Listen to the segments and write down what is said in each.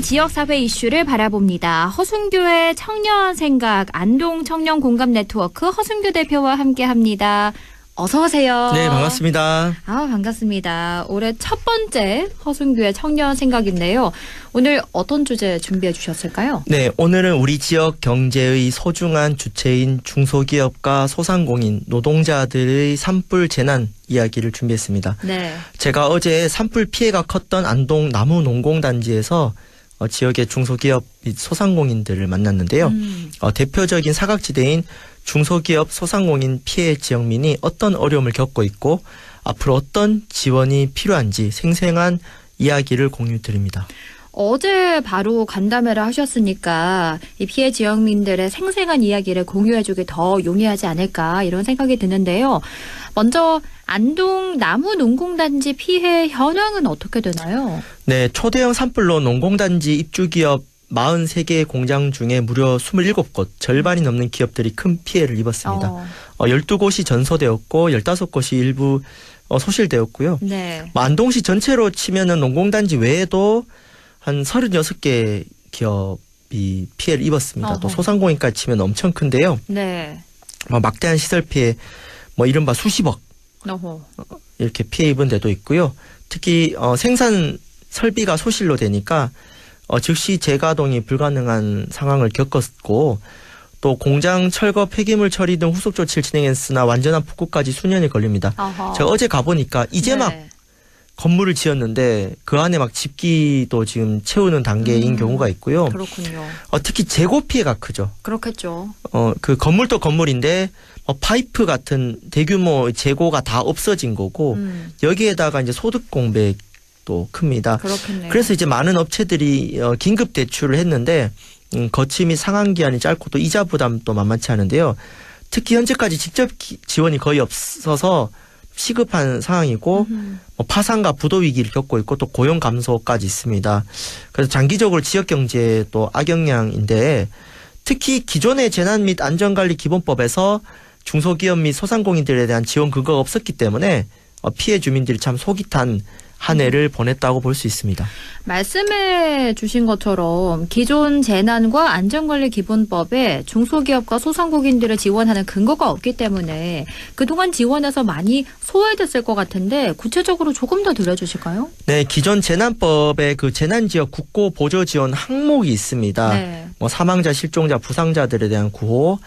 주요 지역사회 이슈를 바라봅니다. 허순교의 청년 생각, 안동 청년 공감 네트워크 허순교 대표와 함께합니다. 어서 오세요. 네, 반갑습니다. 반갑습니다. 올해 첫 번째 허순교의 청년 생각인데요. 오늘 어떤 주제 준비해 주셨을까요? 네, 오늘은 우리 지역 경제의 소중한 주체인 중소기업과 소상공인, 노동자들의 산불 재난 이야기를 준비했습니다. 네. 제가 어제 산불 피해가 컸던 안동 나무농공단지에서 지역의 중소기업 및 소상공인들을 만났는데요. 대표적인 사각지대인 중소기업 소상공인 피해 지역민이 어떤 어려움을 겪고 있고 앞으로 어떤 지원이 필요한지 생생한 이야기를 공유드립니다. 어제 바로 간담회를 하셨으니까 이 피해 지역민들의 생생한 이야기를 공유해주기 더 용이하지 않을까 이런 생각이 드는데요. 먼저 안동 나무농공단지 피해 현황은 어떻게 되나요? 네, 초대형 산불로 농공단지 입주기업 43개의 공장 중에 무려 27곳, 절반이 넘는 기업들이 큰 피해를 입었습니다. 12곳이 전소되었고 15곳이 일부 소실되었고요. 네. 안동시 전체로 치면은 농공단지 외에도 한 36개 기업이 피해를 입었습니다. 또 소상공인까지 치면 엄청 큰데요. 네. 막대한 시설 피해, 이른바 수십억 이렇게 피해 입은 데도 있고요. 특히 생산 설비가 소실로 되니까 즉시 재가동이 불가능한 상황을 겪었고 또 공장 철거 폐기물 처리 등 후속 조치를 진행했으나 완전한 복구까지 수년이 걸립니다. 제가 어제 가보니까 이제 막 건물을 지었는데 그 안에 막 집기도 지금 채우는 단계인 경우가 있고요. 그렇군요. 특히 재고 피해가 크죠. 그렇겠죠. 그 건물도 건물인데 파이프 같은 대규모 재고가 다 없어진 거고 여기에다가 이제 소득 공백도 큽니다. 그렇겠네요. 그래서 이제 많은 업체들이 긴급 대출을 했는데 거치 및 상환 기한이 짧고 또 이자 부담도 만만치 않은데요. 특히 현재까지 직접 지원이 거의 없어서 시급한 상황이고 파산과 부도 위기를 겪고 있고 또 고용 감소까지 있습니다. 그래서 장기적으로 지역 경제에 또 악영향인데 특히 기존의 재난 및 안전관리 기본법에서 중소기업 및 소상공인들에 대한 지원 근거가 없었기 때문에 피해 주민들이 참 속이 탄 한 해를 보냈다고 볼 수 있습니다. 말씀해 주신 것처럼 기존 재난과 안전관리 기본법에 중소기업과 소상공인들을 지원하는 근거가 없기 때문에 그동안 지원해서 많이 소외됐을 것 같은데 구체적으로 조금 더 들려주실까요? 네, 기존 재난법에 그 재난지역 국고 보조 지원 항목이 있습니다. 네. 사망자, 실종자, 부상자들에 대한 구호,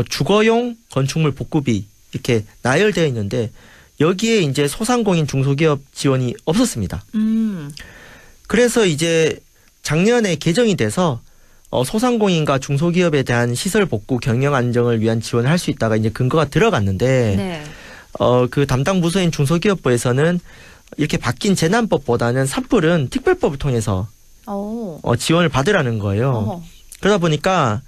주거용 건축물 복구비 이렇게 나열되어 있는데 여기에 이제 소상공인 중소기업 지원이 없었습니다. 그래서 이제 작년에 개정이 돼서 소상공인과 중소기업에 대한 시설 복구 경영 안정을 위한 지원을 할 수 있다가 이제 근거가 들어갔는데 네. 그 담당 부서인 중소기업부에서는 이렇게 바뀐 재난법보다는 산불은 특별법을 통해서 지원을 받으라는 거예요. 그러다 보니까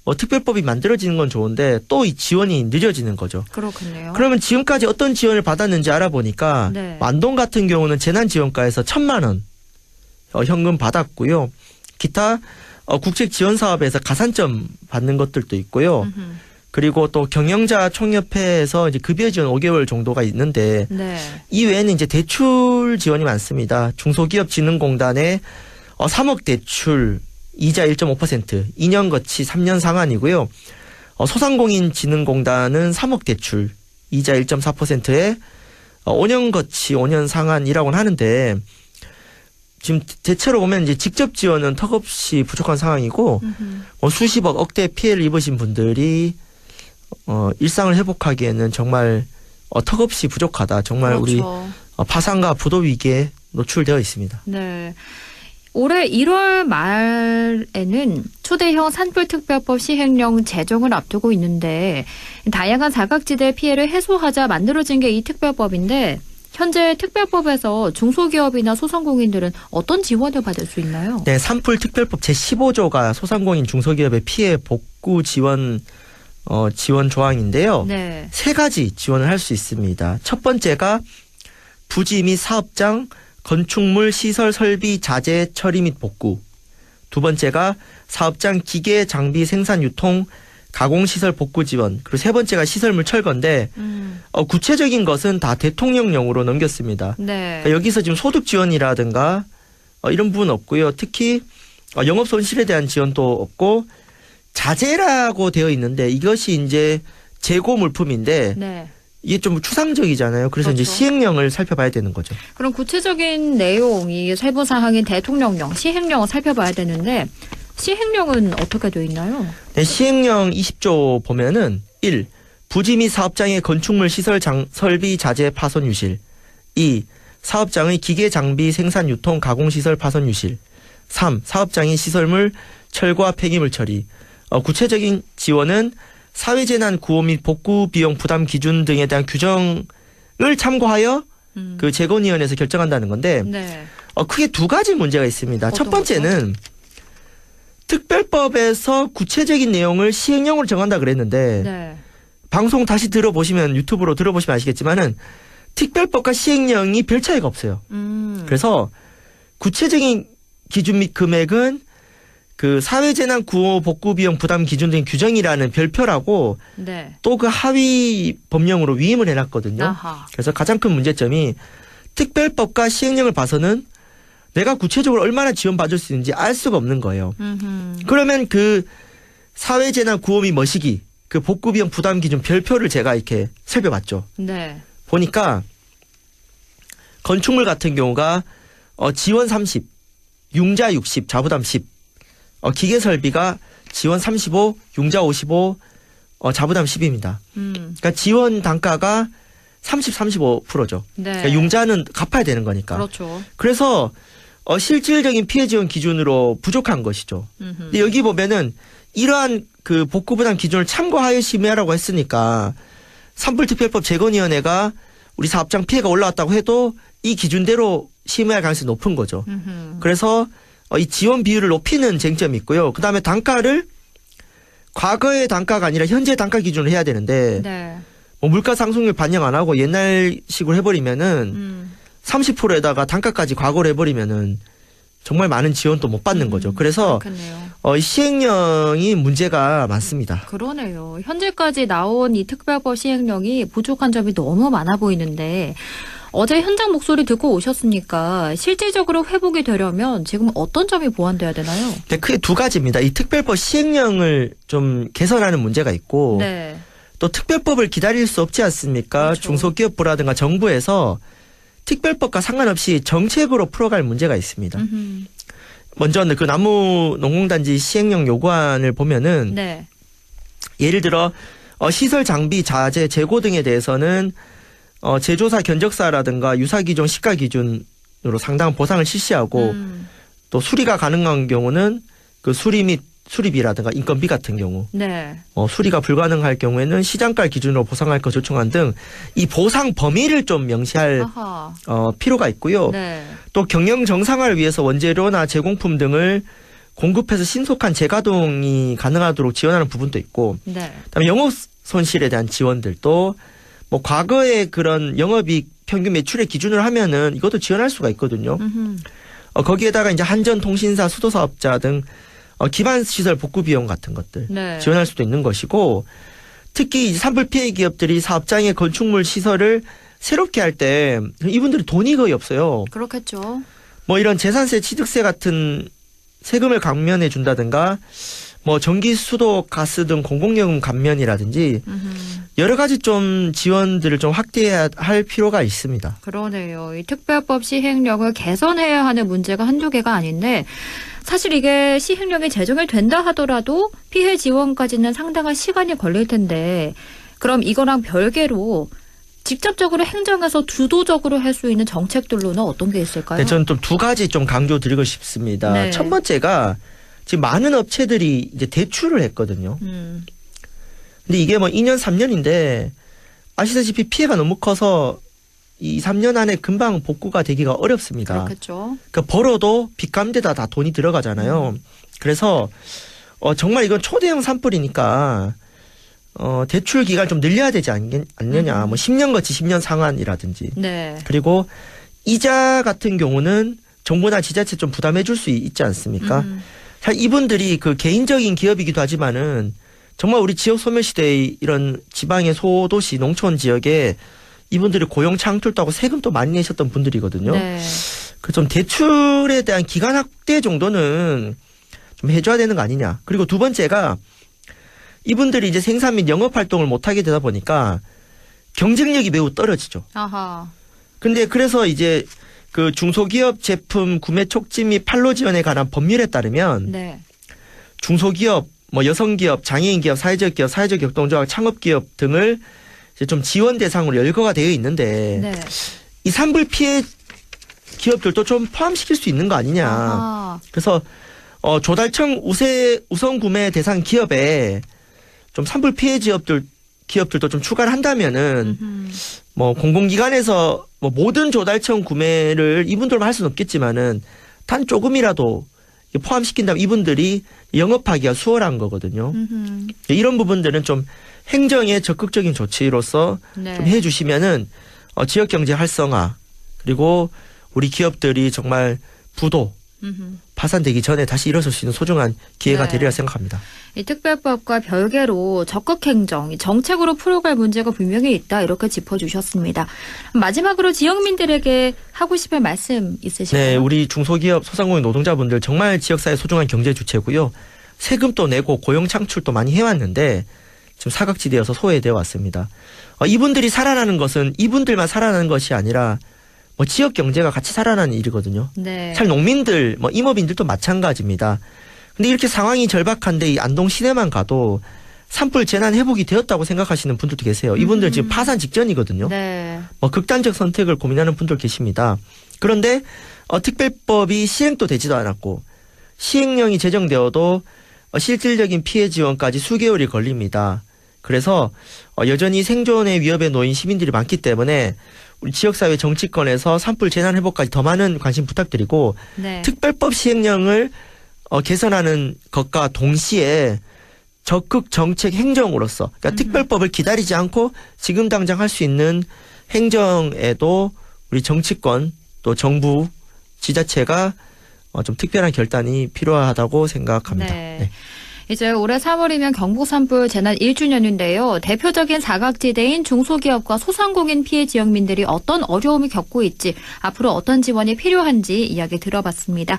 특별법이 만들어지는 건 좋은데 또 이 지원이 늦어지는 거죠. 그렇군요. 그러면 지금까지 어떤 지원을 받았는지 알아보니까 안동 같은 경우는 재난지원과에서 1,000만 원 현금 받았고요. 기타 국책 지원 사업에서 가산점 받는 것들도 있고요. 그리고 또 경영자 총협회에서 이제 급여 지원 5개월 정도가 있는데 이 외에는 이제 대출 지원이 많습니다. 중소기업진흥공단에 3억 대출 이자 1.5%, 2년 거치 3년 상환이고요. 소상공인진흥공단은 3억 대출, 이자 1.4%에 5년 거치 5년 상환이라고는 하는데 지금 대체로 보면 이제 직접 지원은 턱없이 부족한 상황이고 수십억 억대 피해를 입으신 분들이 일상을 회복하기에는 정말 턱없이 부족하다. 정말 그렇죠. 우리 파산과 부도 위기에 노출되어 있습니다. 네. 올해 1월 말에는 초대형 산불특별법 시행령 제정을 앞두고 있는데 다양한 사각지대 피해를 해소하자 만들어진 게 이 특별법인데 현재 특별법에서 중소기업이나 소상공인들은 어떤 지원을 받을 수 있나요? 네, 산불특별법 제15조가 소상공인 중소기업의 피해 복구 지원 조항인데요. 네. 세 가지 지원을 할 수 있습니다. 첫 번째가 부지 및 사업장 건축물 시설 설비 자재 처리 및 복구. 두 번째가 사업장 기계 장비 생산 유통 가공시설 복구 지원. 그리고 세 번째가 시설물 철거인데 구체적인 것은 다 대통령령으로 넘겼습니다. 네. 그러니까 여기서 지금 소득 지원이라든가 이런 부분 없고요. 특히 영업 손실에 대한 지원도 없고 자재라고 되어 있는데 이것이 이제 재고 물품인데 네. 이게 좀 추상적이잖아요. 그래서 그렇죠. 이제 시행령을 살펴봐야 되는 거죠. 그럼 구체적인 내용이 세부 사항인 대통령령, 시행령을 살펴봐야 되는데 시행령은 어떻게 되어 있나요? 네, 시행령 20조 보면은 1. 부지 및 사업장의 건축물 시설 설비 자재 파손 유실. 2. 사업장의 기계 장비 생산 유통 가공 시설 파손 유실. 3. 사업장의 시설물 철거와 폐기물 처리. 구체적인 지원은 사회재난 구호 및 복구 비용 부담 기준 등에 대한 규정을 참고하여 그 재건위원회에서 결정한다는 건데 네. 크게 두 가지 문제가 있습니다. 첫 어떤 번째는 특별법에서 구체적인 내용을 시행령으로 정한다 그랬는데 네. 방송 다시 들어보시면 유튜브로 들어보시면 아시겠지만은 특별법과 시행령이 별 차이가 없어요. 그래서 구체적인 기준 및 금액은 그 사회재난 구호 복구 비용 부담 기준 등 규정이라는 별표라고 네. 또 그 하위 법령으로 위임을 해놨거든요. 아하. 그래서 가장 큰 문제점이 특별법과 시행령을 봐서는 내가 구체적으로 얼마나 지원받을 수 있는지 알 수가 없는 거예요. 그러면 그 사회재난 구호 및 머시기 그 복구 비용 부담 기준 별표를 제가 이렇게 살펴봤죠. 네. 보니까 건축물 같은 경우가 지원 30, 융자 60, 자부담 10, 기계 설비가 지원 35, 융자 55, 자부담 10입니다. 그러니까 지원 단가가 30, 35%죠. 네. 그러니까 융자는 갚아야 되는 거니까. 그렇죠. 그래서 실질적인 피해 지원 기준으로 부족한 것이죠. 근데 여기 보면은 이러한 그 복구 부담 기준을 참고하여 심의하라고 했으니까 산불특별법 재건위원회가 우리 사업장 피해가 올라왔다고 해도 이 기준대로 심의할 가능성이 높은 거죠. 그래서 이 지원 비율을 높이는 쟁점이 있고요. 그다음에 단가를 과거의 단가가 아니라 현재 단가 기준으로 해야 되는데 네. 뭐 물가 상승률 반영 안 하고 옛날식으로 해버리면은 30%에다가 단가까지 과거로 해버리면은 정말 많은 지원도 못 받는 거죠. 그래서 그렇겠네요. 이 시행령이 문제가 많습니다. 그러네요. 현재까지 나온 이 특별법 시행령이 부족한 점이 너무 많아 보이는데 어제 현장 목소리 듣고 오셨으니까 실질적으로 회복이 되려면 지금 어떤 점이 보완돼야 되나요? 근데 크게 두 가지입니다. 이 특별법 시행령을 좀 개선하는 문제가 있고 네. 또 특별법을 기다릴 수 없지 않습니까? 그렇죠. 중소기업부라든가 정부에서 특별법과 상관없이 정책으로 풀어갈 문제가 있습니다. 먼저 그 나무 농공단지 시행령 요구안을 보면은 네. 예를 들어 시설 장비 자재 재고 등에 대해서는 제조사 견적사라든가 유사기종 시가기준으로 상당한 보상을 실시하고 또 수리가 가능한 경우는 그 수리 및 수리비라든가 인건비 같은 경우 네. 수리가 불가능할 경우에는 시장가 기준으로 보상할 것 요청한 등 이 보상 범위를 좀 명시할 아하. 필요가 있고요. 네. 또 경영 정상화를 위해서 원재료나 제공품 등을 공급해서 신속한 재가동이 가능하도록 지원하는 부분도 있고 네. 그다음에 영업 손실에 대한 지원들도 뭐 과거의 그런 영업이익 평균 매출의 기준을 하면은 이것도 지원할 수가 있거든요. 거기에다가 이제 한전 통신사 수도사업자 등 기반 시설 복구 비용 같은 것들 네. 지원할 수도 있는 것이고 특히 이 산불 피해 기업들이 사업장의 건축물 시설을 새롭게 할 때 이분들이 돈이 거의 없어요. 그렇겠죠. 뭐 이런 재산세 취득세 같은 세금을 감면해 준다든가 뭐 전기 수도 가스 등 공공요금 감면이라든지 여러 가지 좀 지원들을 좀 확대해야 할 필요가 있습니다. 그러네요. 이 특별법 시행령을 개선해야 하는 문제가 한두 개가 아닌데 사실 이게 시행령이 제정이 된다 하더라도 피해 지원까지는 상당한 시간이 걸릴 텐데 그럼 이거랑 별개로 직접적으로 행정에서 주도적으로 할 수 있는 정책들로는 어떤 게 있을까요? 네, 저는 좀 두 가지 좀 강조드리고 싶습니다. 네. 첫 번째가 지금 많은 업체들이 이제 대출을 했거든요. 근데 이게 뭐 2년, 3년인데 아시다시피 피해가 너무 커서 이 3년 안에 금방 복구가 되기가 어렵습니다. 그렇겠죠. 그러니까 벌어도 빚감대다 다 돈이 들어가잖아요. 그래서 정말 이건 초대형 산불이니까 대출 기간 좀 늘려야 되지 않느냐. 뭐 10년 거치 10년 상환이라든지. 네. 그리고 이자 같은 경우는 정부나 지자체 좀 부담해 줄 수 있지 않습니까? 사실 이분들이 그 개인적인 기업이기도 하지만은 정말 우리 지역 소멸시대의 이런 지방의 소도시 농촌 지역에 이분들이 고용 창출도 하고 세금도 많이 내셨던 분들이거든요. 네. 그 좀 대출에 대한 기간 확대 정도는 좀 해줘야 되는 거 아니냐. 그리고 두 번째가 이분들이 이제 생산 및 영업 활동을 못하게 되다 보니까 경쟁력이 매우 떨어지죠. 아하. 근데 그래서 이제 그 중소기업 제품 구매 촉진 및 판로 지원에 관한 법률에 따르면 네. 중소기업, 뭐 여성기업, 장애인 기업, 사회적 기업, 사회적 협동조합, 창업기업 등을 이제 좀 지원 대상으로 열거가 되어 있는데 네. 이 산불 피해 기업들도 좀 포함시킬 수 있는 거 아니냐. 아하. 그래서 조달청 우선 구매 대상 기업에 좀 산불 피해 기업들도 좀 추가를 한다면은 뭐 공공기관에서 뭐 모든 조달청 구매를 이분들만 할 수는 없겠지만은 단 조금이라도 포함시킨다면 이분들이 영업하기가 수월한 거거든요. 이런 부분들은 좀 행정의 적극적인 조치로서 네. 좀 해주시면은 지역 경제 활성화 그리고 우리 기업들이 정말 부도 파산되기 전에 다시 일어설 수 있는 소중한 기회가 네. 되리라 생각합니다. 이 특별법과 별개로 적극 행정, 정책으로 풀어갈 문제가 분명히 있다 이렇게 짚어주셨습니다. 마지막으로 지역민들에게 하고 싶은 말씀 있으신가요? 네, 우리 중소기업 소상공인 노동자분들 정말 지역사회 소중한 경제 주체고요. 세금도 내고 고용 창출도 많이 해왔는데 지금 사각지대여서 소외되어 왔습니다. 이분들이 살아나는 것은 이분들만 살아나는 것이 아니라 뭐 지역 경제가 같이 살아나는 일이거든요. 네. 잘 농민들, 뭐 임업인들도 마찬가지입니다. 근데 이렇게 상황이 절박한데 이 안동 시내만 가도 산불 재난 회복이 되었다고 생각하시는 분들도 계세요. 이분들 지금 파산 직전이거든요. 네. 뭐 극단적 선택을 고민하는 분들 계십니다. 그런데 특별법이 시행도 되지도 않았고 시행령이 제정되어도 실질적인 피해 지원까지 수개월이 걸립니다. 그래서 여전히 생존의 위협에 놓인 시민들이 많기 때문에 우리 지역사회 정치권에서 산불 재난 회복까지 더 많은 관심 부탁드리고 네. 특별법 시행령을 개선하는 것과 동시에 적극 정책 행정으로서 그러니까 특별법을 기다리지 않고 지금 당장 할 수 있는 행정에도 우리 정치권 또 정부 지자체가 좀 특별한 결단이 필요하다고 생각합니다. 네. 네. 이제 올해 3월이면 경북 산불 재난 1주년인데요. 대표적인 사각지대인 중소기업과 소상공인 피해 지역민들이 어떤 어려움을 겪고 있지, 앞으로 어떤 지원이 필요한지 이야기 들어봤습니다.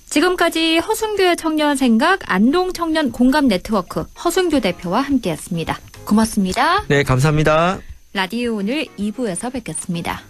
지금까지 허순교의 청년 생각 안동 청년 공감 네트워크 허순교 대표와 함께했습니다. 고맙습니다. 네, 감사합니다. 라디오 오늘 2부에서 뵙겠습니다.